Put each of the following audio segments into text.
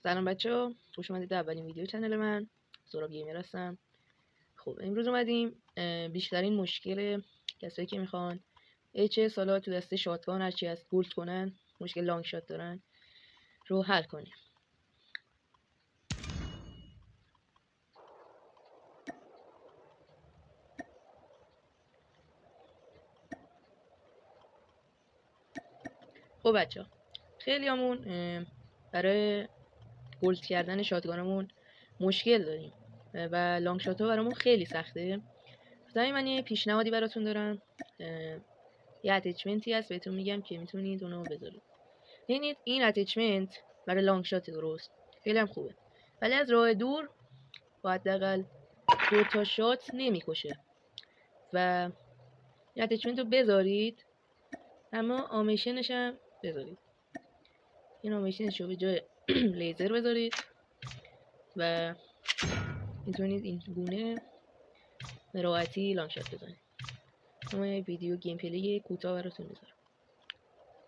سلام بچه‌ها، خوش اومدید به اولین ویدیو کانال من. سهراب گیمر هستم. خب امروز اومدیم بیشترین مشکل کسایی که میخوان چه سالا تو دسته شاتگان هرچی از گولد کنن، مشکل لانگ شات دارن رو حل کنیم. خب بچه‌ها، خیلیامون برای گولد کردن شاتگانمون مشکل داریم و لانگ شات ها برامون خیلی سخته. مثلا من یه پیشنهادی براتون دارم، یه اتچمنتی هست بهتون میگم که میتونید اونو بذارید. ببینید این اتچمنت برای لانگ شات درست خیلی هم خوبه، ولی از راه دور با حداقل 2 تا شات نمیکشه و این اتچمنت رو بذارید، اما آمیشنش هم بذارید. این آمیشنش رو به جای لیزر بذارید و میتونید این گونه به راحتی لانگ شات بزنید. اما یه ویدیو گیم پلی کوتاه براتون میذارم.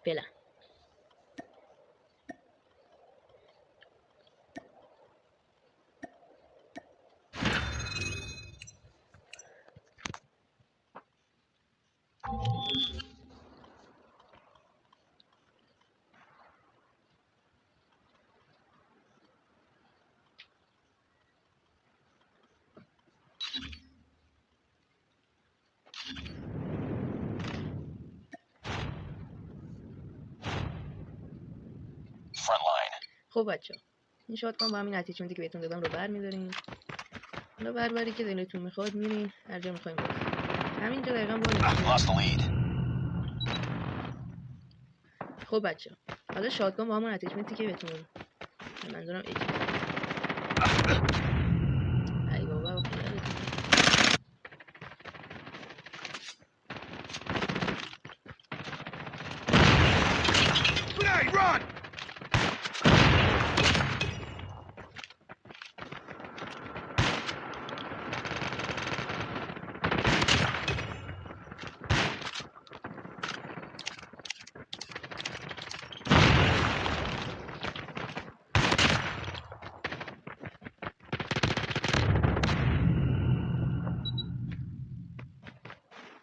فعلا خب بچه‌ها، این شاتگان با همین اتچمنتی که بهتون دادم رو برمی‌دارین. حالا بربری که دلتون میخواد میرین هر جا میخوایم بریم. همینجا دقیقاً خب بچه‌ها، حالا شاتگان با همون اتچمنتی که بهتون منظورم ای بابا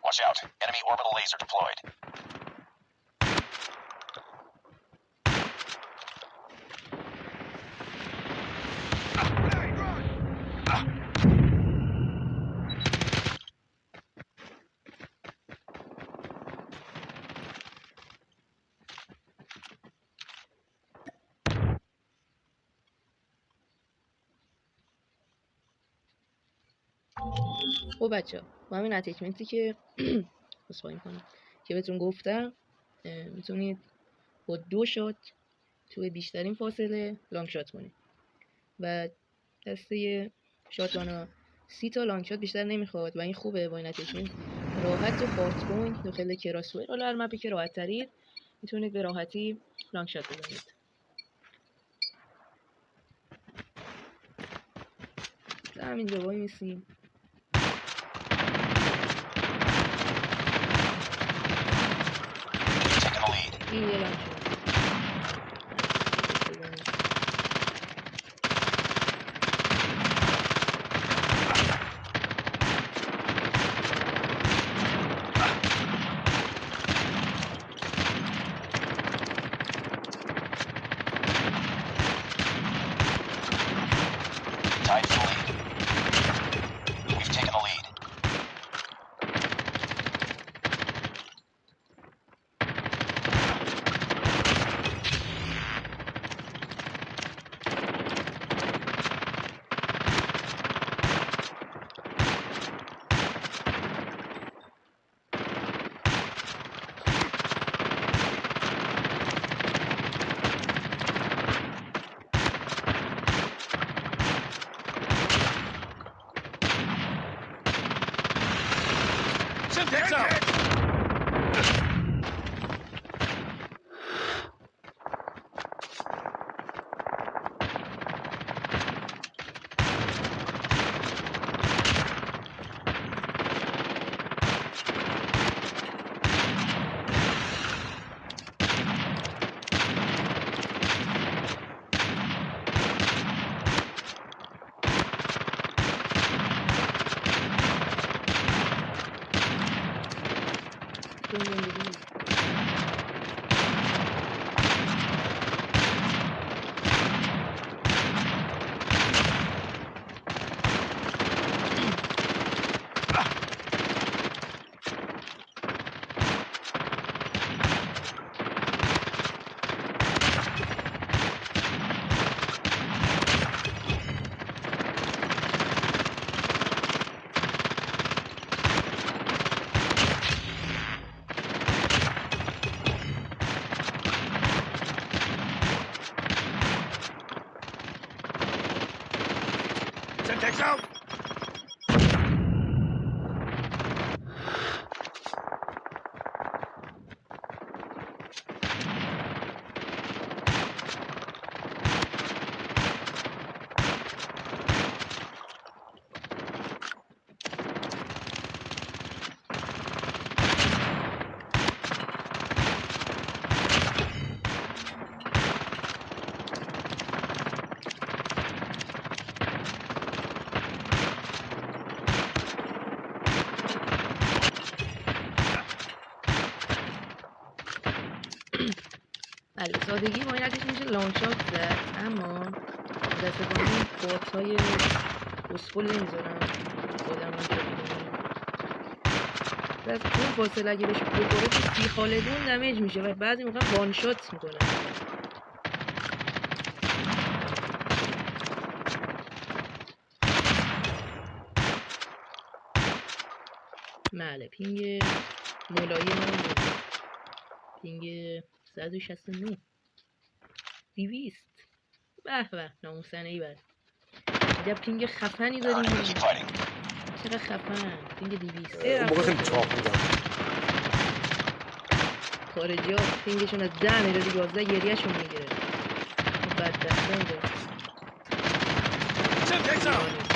Watch out. Enemy orbital laser deployed. خب بچه‌ها، با همین اتچمنتی که اسپایم کنم که بهتون گفتم، میتونید با 2 شات توی بیشترین فاصله لانگ شات کنید و دسته شاتگانا 30 تا لانگ شات بیشتر نمیخواد و این خوبه. با این اتچمنت راحت و هارت پوینت داخل کراسوئر، حالا هر مپی که راحت ترید میتونید به راحتی لانگ شات بزنید. همینجا وای میسیم. این یه لانگ شات. Tied for the lead. We've taken the lead. Syntax out! تو زندگی. Semtex out! بله سادگی با این عکسش میشه لانگ شات زد، اما متاسفانه این بات‌های اسکول نمیذارن آدم رو و از اون فاصله اگه بهش بخوره تو سی خالدون دمیج میشه و بعضی موقع وان شات میکنه. بله پینگ ملایم پینگ 169 200. به به ناموسنه ای. بله اینجا پینگ خفنی داریم. Keep fighting. چقدر خفن پینگ 200. اون موقع خیلی چاق بودم. خارجی ها پینگشون از 10 میره دیگه 11 گریهشون میگیره. بدبخته اینجا. Semtex out!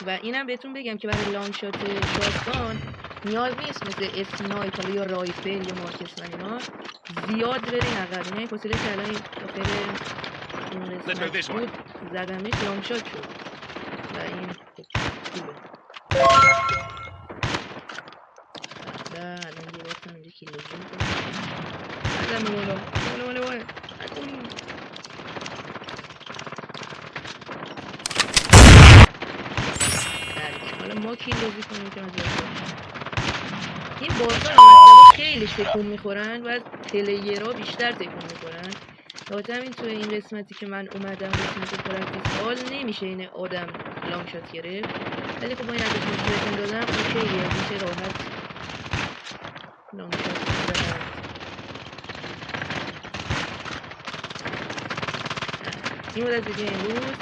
و اینم بهتون بگم که برای لانگ شات شاتگان نیاز نیست مثل اسنایپر یا رایفل یا مارکس و اینا زیاد برین عقب. اینا فاصله که الان داخل این قسمت بود زدمش لانگ شات شد و این خوبه. و الان یه وقت هم اینجا کیلوزی میکنم ازم مولا حالا ما کیلوزی کنیم که این بازار آمدتبا خیلی تکون میخورن و از پلیرها بیشتر تکون میخورن. خاطر همین توی این قسمتی که من اومدم قسمت پرکتیس حال نمیشه این آدم لانگ شات گرفت، ولی خب با این عدد بهتون دادم اوکیه میشه راحت لانگ شات زدن. این بود از ویدیو امروز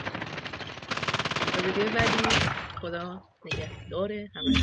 تا ویدیو بعدی. خدا نگهدار همه.